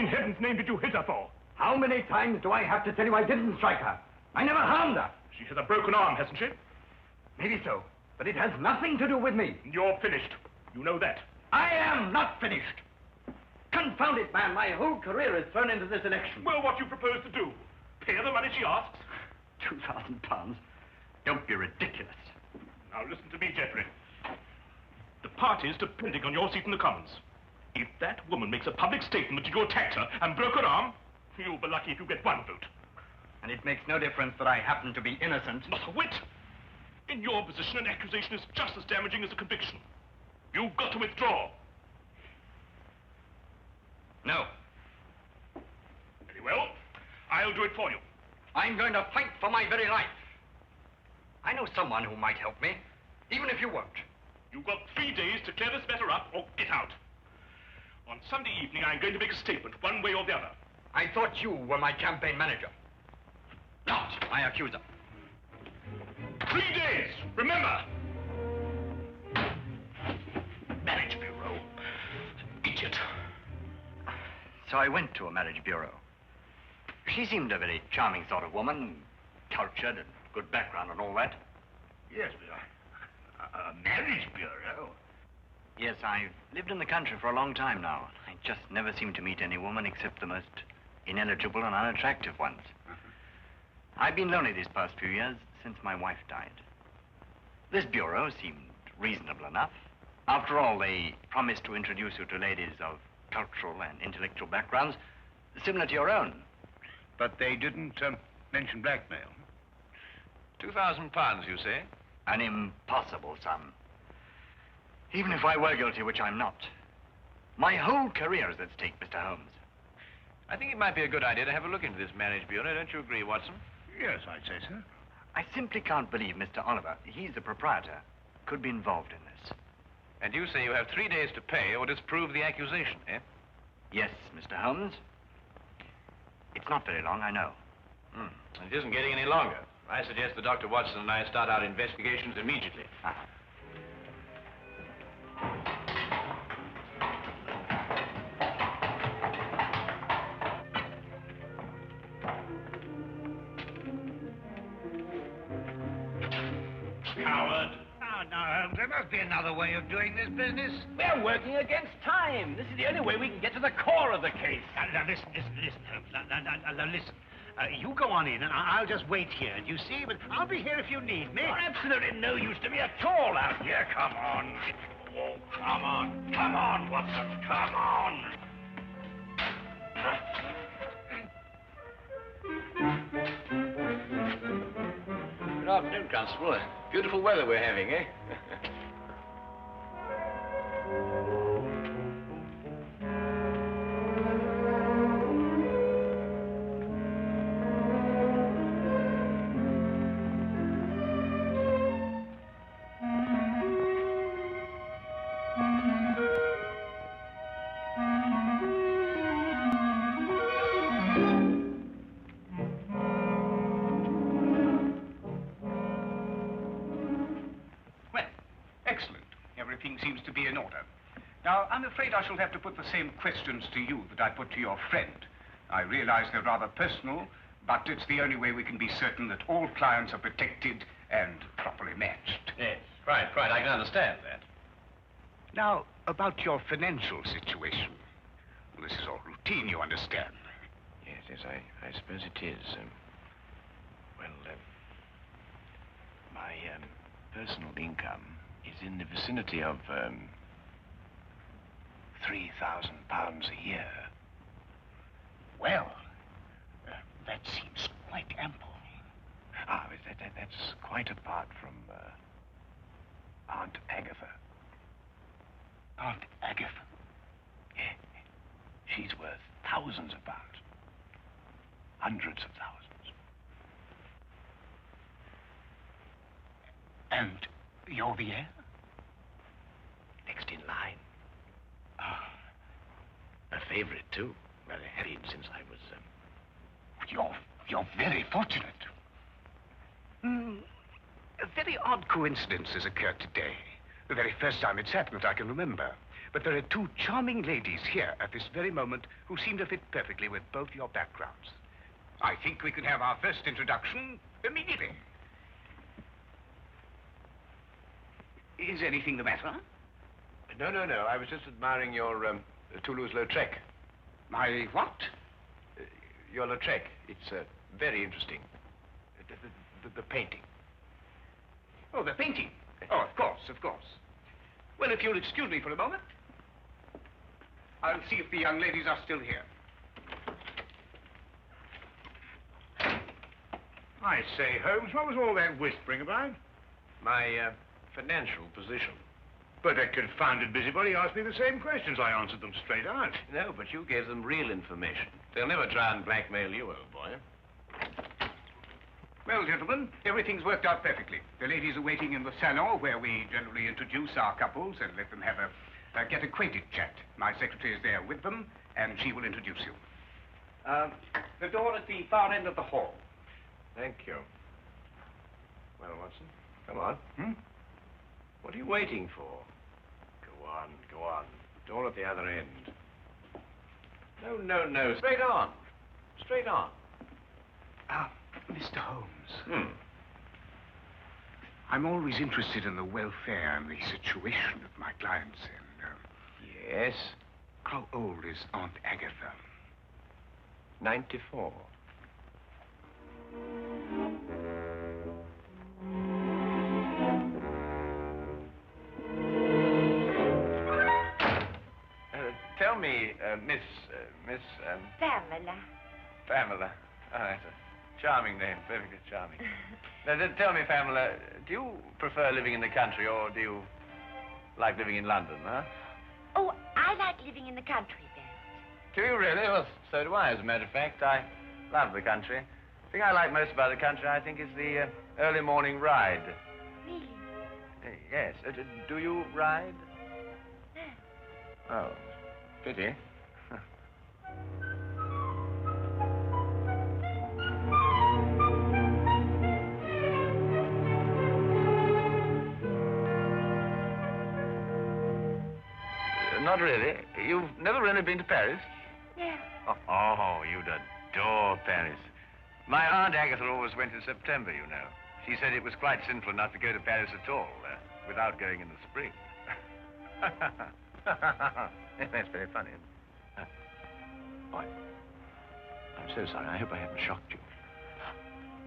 in heaven's name did you hit her for? How many times do I have to tell you I didn't strike her? I never harmed her. She has a broken arm, hasn't she? Maybe so, but it has nothing to do with me. You're finished. You know that. I am not finished. Confound it, man. My whole career is thrown into this election. Well, what do you propose to do? Pay her the money she asks? £2,000? Don't be ridiculous. Now, listen to me, Geoffrey. The party's depending on your seat in the Commons. If that woman makes a public statement that you attacked her and broke her arm, you'll be lucky if you get one vote. And it makes no difference that I happen to be innocent. Not a whit. In your position, an accusation is just as damaging as a conviction. You've got to withdraw. No. Very well. I'll do it for you. I'm going to fight for my very life. I know someone who might help me, even if you won't. You've got 3 days to clear this matter up or get out. On Sunday evening, I'm going to make a statement, one way or the other. I thought you were my campaign manager, not my accuser. 3 days, remember. Marriage bureau. Idiot. So I went to a marriage bureau. She seemed a very charming sort of woman, cultured and good background and all that. Yes, but a marriage bureau? Yes, I've lived in the country for a long time now. I just never seem to meet any woman except the most ineligible and unattractive ones. I've been lonely these past few years since my wife died. This bureau seemed reasonable enough. After all, they promised to introduce you to ladies of cultural and intellectual backgrounds similar to your own. But they didn't mention blackmail. £2,000, you say? An impossible sum. Even if I were guilty, which I'm not. My whole career is at stake, Mr. Holmes. I think it might be a good idea to have a look into this marriage bureau. Don't you agree, Watson? Yes, I'd say so. I simply can't believe Mr. Oliver, he's the proprietor, could be involved in this. And you say you have 3 days to pay or disprove the accusation, eh? Yes, Mr. Holmes. It's not very long, I know. It isn't getting any longer. I suggest that Dr. Watson and I start our investigations immediately. Coward. Oh, no, Holmes, there must be another way of doing this business. We're working against time. This is the only way we can get to the core of the case. Now, listen, Holmes. Now, listen. You go on in, and I'll just wait here. Do you see? But I'll be here if you need me. You're absolutely no use to me at all out here. Come on. Oh, come on. Come on, Watson. Come on. Good afternoon, Constable. Beautiful weather we're having, eh? Seems to be in order. Now, I'm afraid I shall have to put the same questions to you that I put to your friend. I realize they're rather personal, but it's the only way we can be certain that all clients are protected and properly matched. Yes, right. I can understand that. Now, about your financial situation. Well, this is all routine, you understand. Yes, I suppose it is. My personal income is in the vicinity of £3,000 a year. Well, that seems quite ample. That's quite apart from Aunt Agatha. Aunt Agatha? Yeah. She's worth thousands of pounds. Hundreds of thousands. And you're the heir? Next in line. A favorite, too. Well, I have been since I was, You're very fortunate. A very odd coincidence has occurred today. The very first time it's happened that I can remember. But there are two charming ladies here at this very moment who seem to fit perfectly with both your backgrounds. I think we can have our first introduction immediately. Is anything the matter? No. I was just admiring your Toulouse-Lautrec. My what? Your Lautrec. It's very interesting. The painting. Oh, the painting. Oh, of course. Well, if you'll excuse me for a moment, I'll see if the young ladies are still here. I say, Holmes, what was all that whispering about? My financial position. But that confounded busybody asked me the same questions. I answered them straight out. No, but you gave them real information. They'll never try and blackmail you, old boy. Well, gentlemen, everything's worked out perfectly. The ladies are waiting in the salon where we generally introduce our couples and let them have a get acquainted chat. My secretary is there with them, and she will introduce you. The door at the far end of the hall. Thank you. Well, Watson, come on. What are you waiting for? Go on. Door at the other end. No. Straight on. Mr. Holmes. I'm always interested in the welfare and the situation of my clients, and, Yes? how old is Aunt Agatha? 94. Tell me, Miss... Pamela. Oh, that's a charming name, perfectly charming. Now, tell me, Pamela, do you prefer living in the country or do you like living in London, huh? Oh, I like living in the country best. Do you really? Well, so do I, as a matter of fact. I love the country. The thing I like most about the country, I think, is the early morning ride. Really? Yes. Do you ride? No. Oh, pity. Not really. You've never really been to Paris? No. Oh, you'd adore Paris. My Aunt Agatha always went in September, you know. She said it was quite sinful not to go to Paris at all, without going in the spring. That's very funny. Boy, I'm so sorry. I hope I haven't shocked you.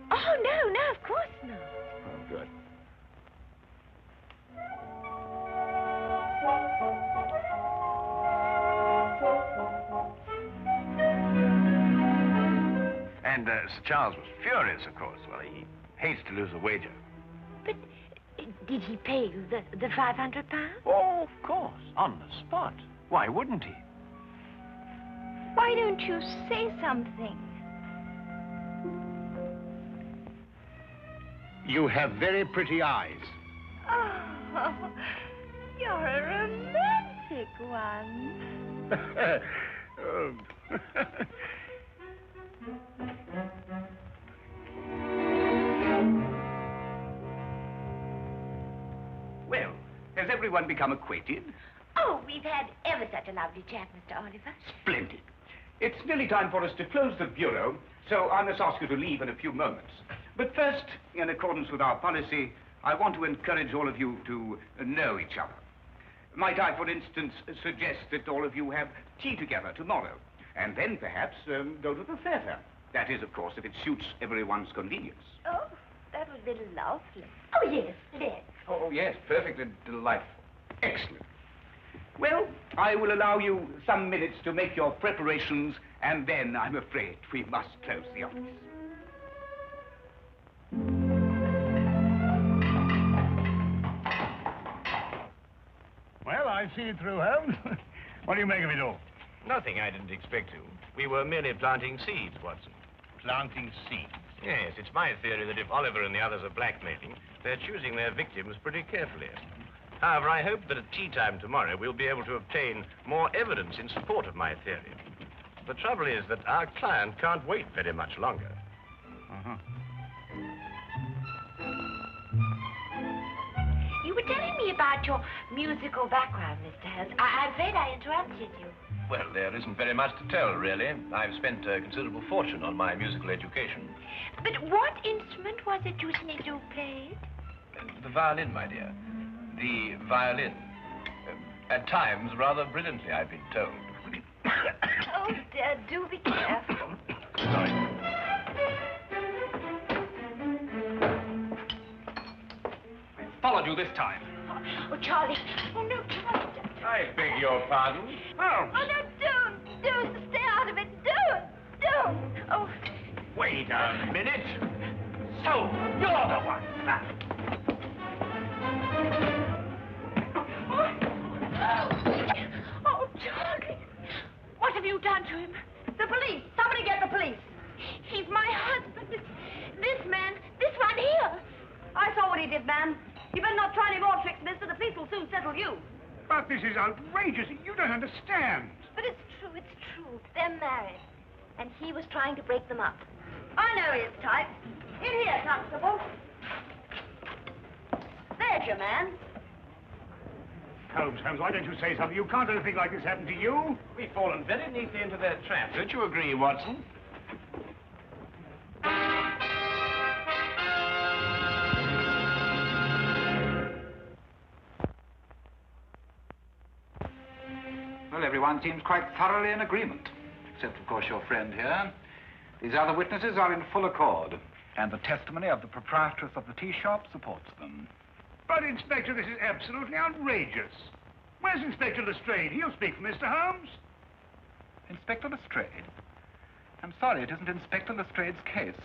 Oh, no, of course not. Oh, good. And Sir Charles was furious, of course. Well, he hates to lose a wager. But did he pay you the £500? Oh, of course. On the spot. Why wouldn't he? Why don't you say something? You have very pretty eyes. Oh, you're a romantic one. Oh. Well, has everyone become acquainted? Oh, we've had ever such a lovely chat, Mr. Oliver. Splendid. It's nearly time for us to close the bureau, so I must ask you to leave in a few moments. But first, in accordance with our policy, I want to encourage all of you to know each other. Might I, for instance, suggest that all of you have tea together tomorrow, and then perhaps go to the theater. That is, of course, if it suits everyone's convenience. Oh, that would be lovely. Oh, yes, let's. Oh, yes, perfectly delightful. Excellent. Well, I will allow you some minutes to make your preparations, and then I'm afraid we must close the office. Well, I've seen it through, Holmes. What do you make of it all? Nothing I didn't expect to. We were merely planting seeds, Watson. Planting seeds. Yes, it's my theory that if Oliver and the others are blackmailing, they're choosing their victims pretty carefully. However, I hope that at tea time tomorrow we'll be able to obtain more evidence in support of my theory. The trouble is that our client can't wait very much longer. You were telling me me about your musical background, Mr. Holmes. I'm afraid I interrupted you. Well, there isn't very much to tell, really. I've spent a considerable fortune on my musical education. But what instrument was it you said you played? The violin, my dear. The violin. At times, rather brilliantly, I've been told. Oh, dear, do be careful. Sorry. Followed you this time. Oh, Charlie. Oh, no, Charlie. I beg your pardon? Oh. Oh, no, don't. Stay out of it. Don't. Oh. Wait a minute. So, you're the one. Oh, Charlie. What have you done to him? The police. Somebody get the police. He's my husband. This man, this one here. I saw what he did, ma'am. You better not try any more tricks, mister. The police will soon settle you. But this is outrageous. You don't understand. But it's true. They're married. And he was trying to break them up. I know his type. In here, Constable. There's your man. Holmes, why don't you say something? You can't let anything like this happen to you. We've fallen very neatly into their trap. Don't you agree, Watson? Well, everyone seems quite thoroughly in agreement, except, of course, your friend here. These other witnesses are in full accord, and the testimony of the proprietress of the tea shop supports them. But, Inspector, this is absolutely outrageous. Where's Inspector Lestrade? He'll speak for Mr. Holmes. Inspector Lestrade? I'm sorry, it isn't Inspector Lestrade's case.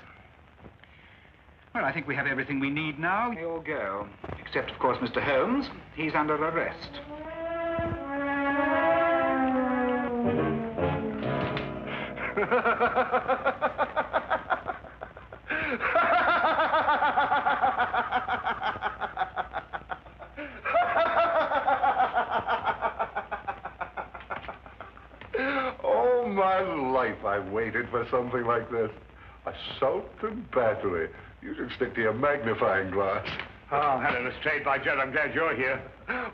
Well, I think we have everything we need now. We all go. Except, of course, Mr. Holmes. He's under arrest. All my life I've waited for something like this. Assault and battery. You should stick to your magnifying glass. Oh, hello, Lestrade. By Jove, I'm glad you're here.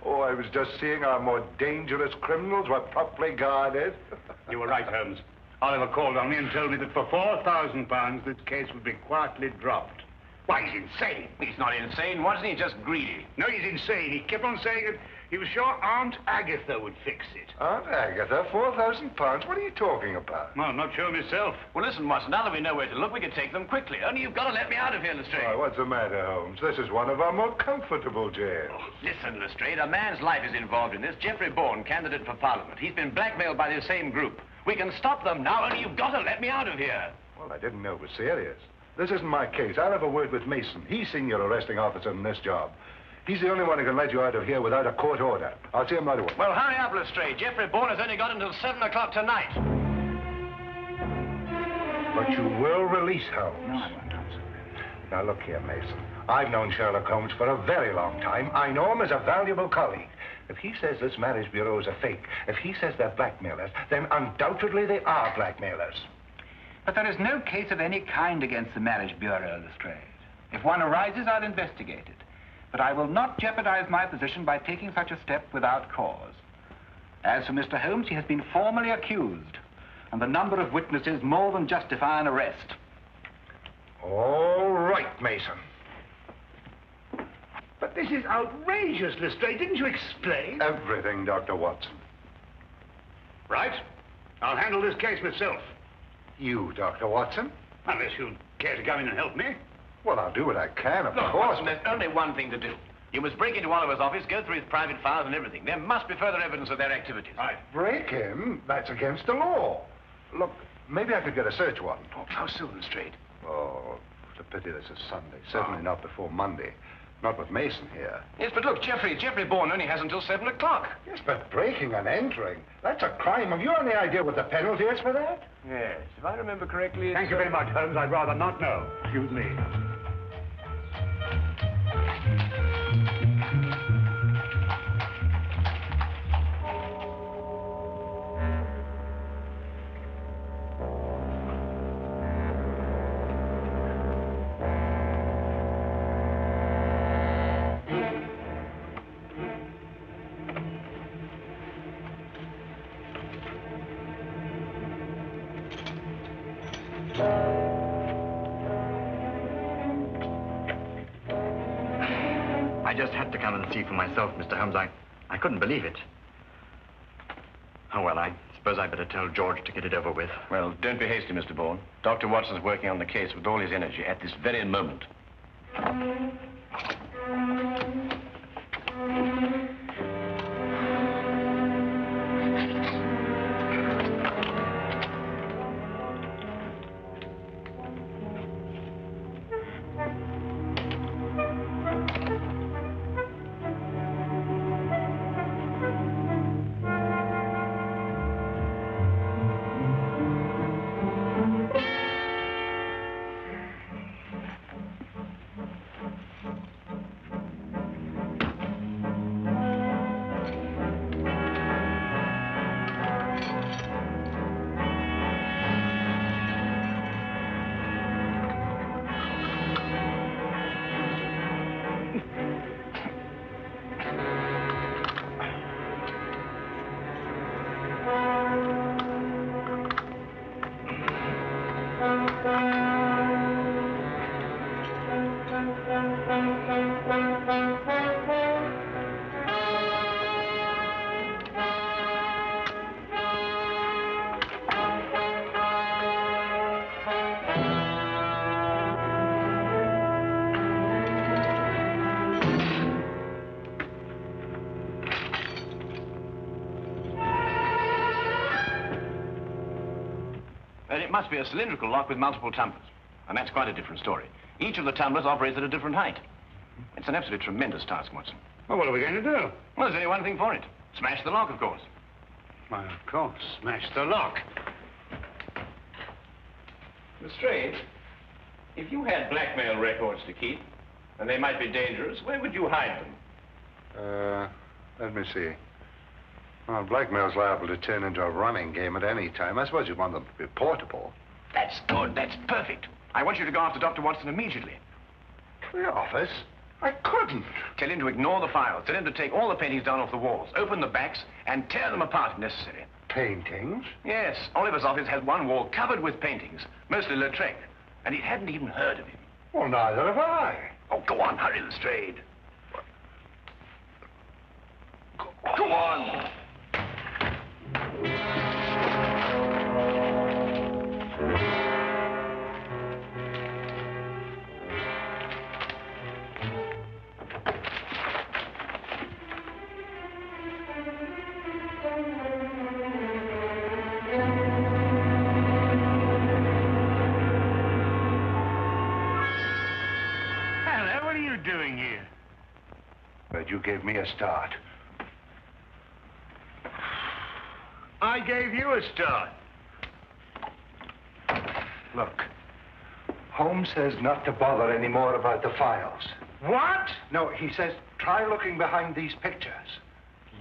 Oh, I was just seeing our more dangerous criminals were properly guarded. You were right, Holmes. Oliver called on me and told me that for £4,000 this case would be quietly dropped. Why, he's insane. He's not insane, Watson. He's just greedy. No, he's insane. He kept on saying that he was sure Aunt Agatha would fix it. Aunt Agatha, £4,000? What are you talking about? Well, I'm not sure myself. Well, listen, Watson, now that we know where to look, we can take them quickly. Only you've got to let me out of here, Lestrade. Why, what's the matter, Holmes? This is one of our more comfortable jails. Oh, listen, Lestrade, a man's life is involved in this. Geoffrey Bourne, candidate for Parliament. He's been blackmailed by the same group. We can stop them now, only you've got to let me out of here. Well, I didn't know it was serious. This isn't my case. I'll have a word with Mason. He's senior arresting officer in this job. He's the only one who can let you out of here without a court order. I'll see him right away. Well, hurry up, Lestrade. Geoffrey Bourne has only got until 7 o'clock tonight. But you will release Holmes. No, I won't answer. Now, look here, Mason. I've known Sherlock Holmes for a very long time. I know him as a valuable colleague. If he says this marriage bureau is a fake, if he says they're blackmailers, then undoubtedly they are blackmailers. But there is no case of any kind against the Marriage Bureau, Lestrade. If one arises, I'll investigate it. But I will not jeopardize my position by taking such a step without cause. As for Mr. Holmes, he has been formally accused, and the number of witnesses more than justify an arrest. All right, Mason. But this is outrageous, Lestrade. Didn't you explain? Everything, Dr. Watson. Right. I'll handle this case myself. You, Dr. Watson? Unless you'd care to come in and help me. Well, I'll do what I can, of Look, course. Watson, there's only one thing to do. You must break into Oliver's office, go through his private files and everything. There must be further evidence of their activities. Right. Break him? That's against the law. Look, maybe I could get a search warrant. Oh, how soon, Lestrade? Oh, it's a pity this is Sunday. Certainly not before Monday. Not with Mason here. Yes, but look, Geoffrey Bourne only has until 7 o'clock. Yes, but breaking and entering, that's a crime. Have you any idea what the penalty is for that? Yes, if I remember correctly, Thank you very much, Holmes. I'd rather not know. Excuse me. I just had to come and see for myself, Mr. Holmes. I couldn't believe it. Oh, well, I suppose I'd better tell George to get it over with. Well, don't be hasty, Mr. Bourne. Dr. Watson's working on the case with all his energy at this very moment. It must be a cylindrical lock with multiple tumblers. And that's quite a different story. Each of the tumblers operates at a different height. It's an absolutely tremendous task, Watson. Well, what are we going to do? Well, there's only one thing for it. Smash the lock, of course. Why, of course. Smash the lock. Lestrade, if you had blackmail records to keep, and they might be dangerous, where would you hide them? Let me see. Well, blackmail's liable to turn into a running game at any time. I suppose you want them to be portable. That's good. That's perfect. I want you to go after Dr. Watson immediately. To the office? I couldn't. Tell him to ignore the files. Tell him to take all the paintings down off the walls, open the backs, and tear them apart if necessary. Paintings? Yes. Oliver's office has one wall covered with paintings, mostly Lautrec, and he hadn't even heard of him. Well, neither have I. Oh, go on, hurry, Lestrade. Go on. Hello, what are you doing here? But you gave me a start. I gave you a start. Look, Holmes says not to bother anymore about the files. What? No, he says try looking behind these pictures.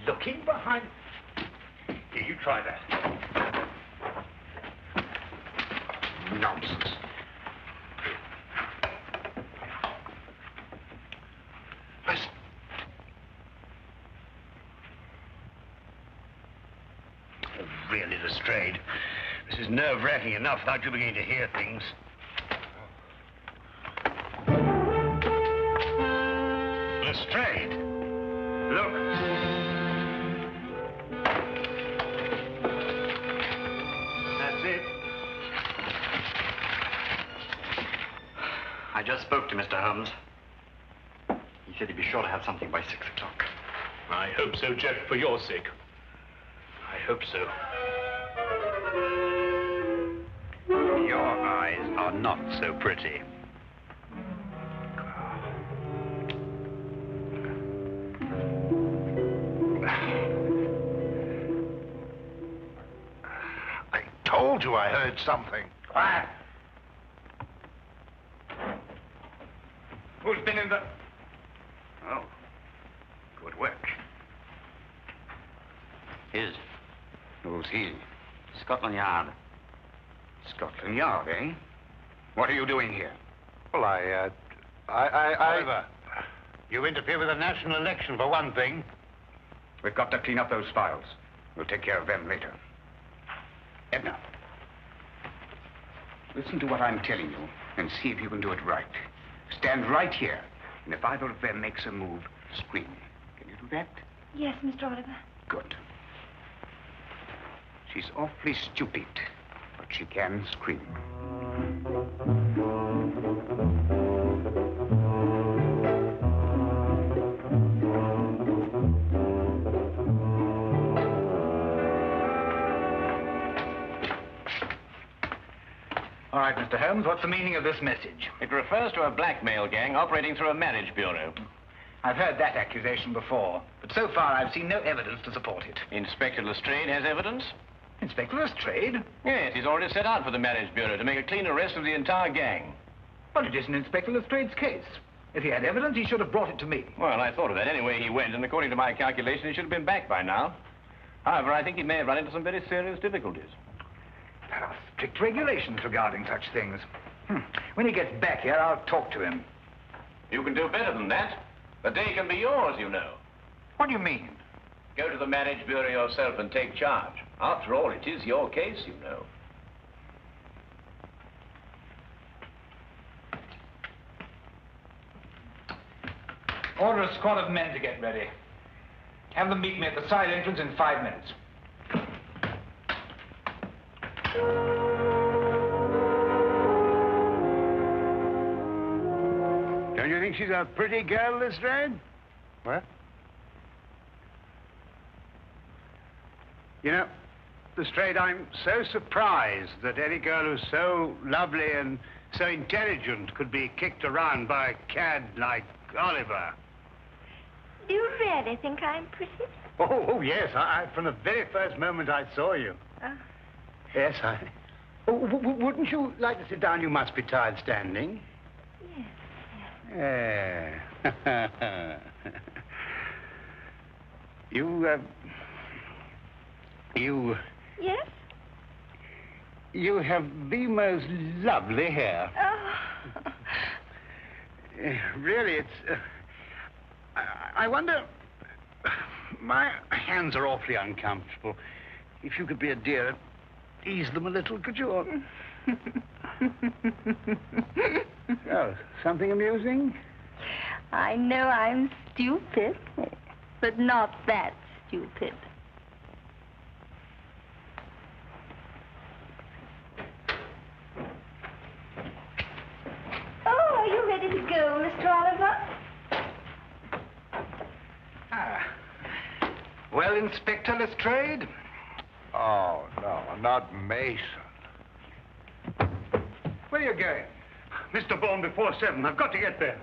Looking behind... Here, you try that. Nonsense. Listen. Oh, really, Lestrade. This is nerve-wracking enough without you beginning to hear things. Lestrade. Look. That's it. I just spoke to Mr. Holmes. He said he'd be sure to have something by 6 o'clock. I hope so, Jeff, for your sake. I hope so. Your eyes are not so pretty. I told you I heard something. Quiet. Who's been in the... Oh, good work. His. Who's he? Scotland Yard. Scotland Yard, eh? What are you doing here? Well, Oliver, you interfere with a national election, for one thing. We've got to clean up those files. We'll take care of them later. Edna. Listen to what I'm telling you and see if you can do it right. Stand right here, and if either of them makes a move, scream. Can you do that? Yes, Mr. Oliver. Good. She's awfully stupid, but she can scream. All right, Mr. Holmes, what's the meaning of this message? It refers to a blackmail gang operating through a marriage bureau. I've heard that accusation before, but so far I've seen no evidence to support it. Inspector Lestrade has evidence? Inspector Lestrade? Yes, he's already set out for the marriage bureau to make a clean arrest of the entire gang. But it isn't Inspector Lestrade's case. If he had evidence, he should have brought it to me. Well, I thought of that. Anyway, he went, and according to my calculation, he should have been back by now. However, I think he may have run into some very serious difficulties. There are strict regulations regarding such things. When he gets back here, I'll talk to him. You can do better than that. The day can be yours, you know. What do you mean? Go to the marriage bureau yourself and take charge. After all, it is your case, you know. Order a squad of men to get ready. Have them meet me at the side entrance in 5 minutes. Don't you think she's a pretty girl, Lestrade? What? You know, Lestrade, I'm so surprised that any girl who's so lovely and so intelligent could be kicked around by a cad like Oliver. Do you really think I'm pretty? Oh, yes. From the very first moment I saw you. Yes, wouldn't you like to sit down? You must be tired standing. Yes. Yeah. Yes? You have the most lovely hair. Oh. Really, it's... I wonder... My hands are awfully uncomfortable. If you could be a dear, ease them a little, could you? Oh, something amusing? I know I'm stupid, but not that stupid. Oh, are you ready to go, Mr. Oliver? Well, Inspector Lestrade? Oh, no, not Mason. Where are you going? Mr. Bourne, before 7. I've got to get there.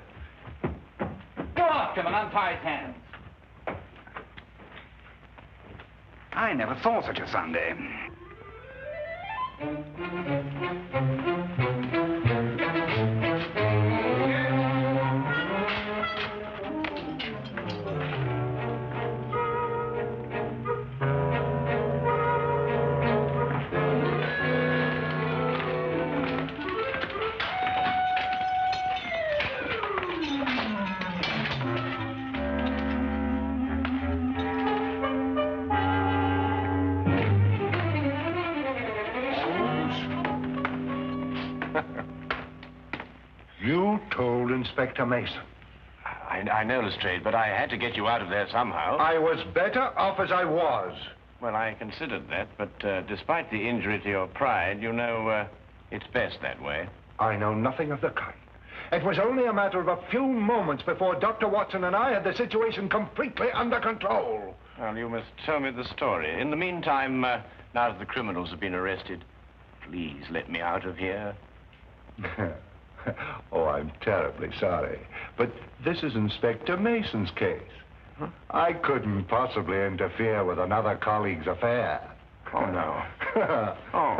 Go after him and untie his hands. I never saw such a Sunday. You told Inspector Mason. I know, Lestrade, but I had to get you out of there somehow. I was better off as I was. Well, I considered that, but despite the injury to your pride, you know, it's best that way. I know nothing of the kind. It was only a matter of a few moments before Dr. Watson and I had the situation completely under control. Well, you must tell me the story. In the meantime, now that the criminals have been arrested, please let me out of here. Oh, I'm terribly sorry. But this is Inspector Mason's case. Huh? I couldn't possibly interfere with another colleague's affair. Oh, no. Oh.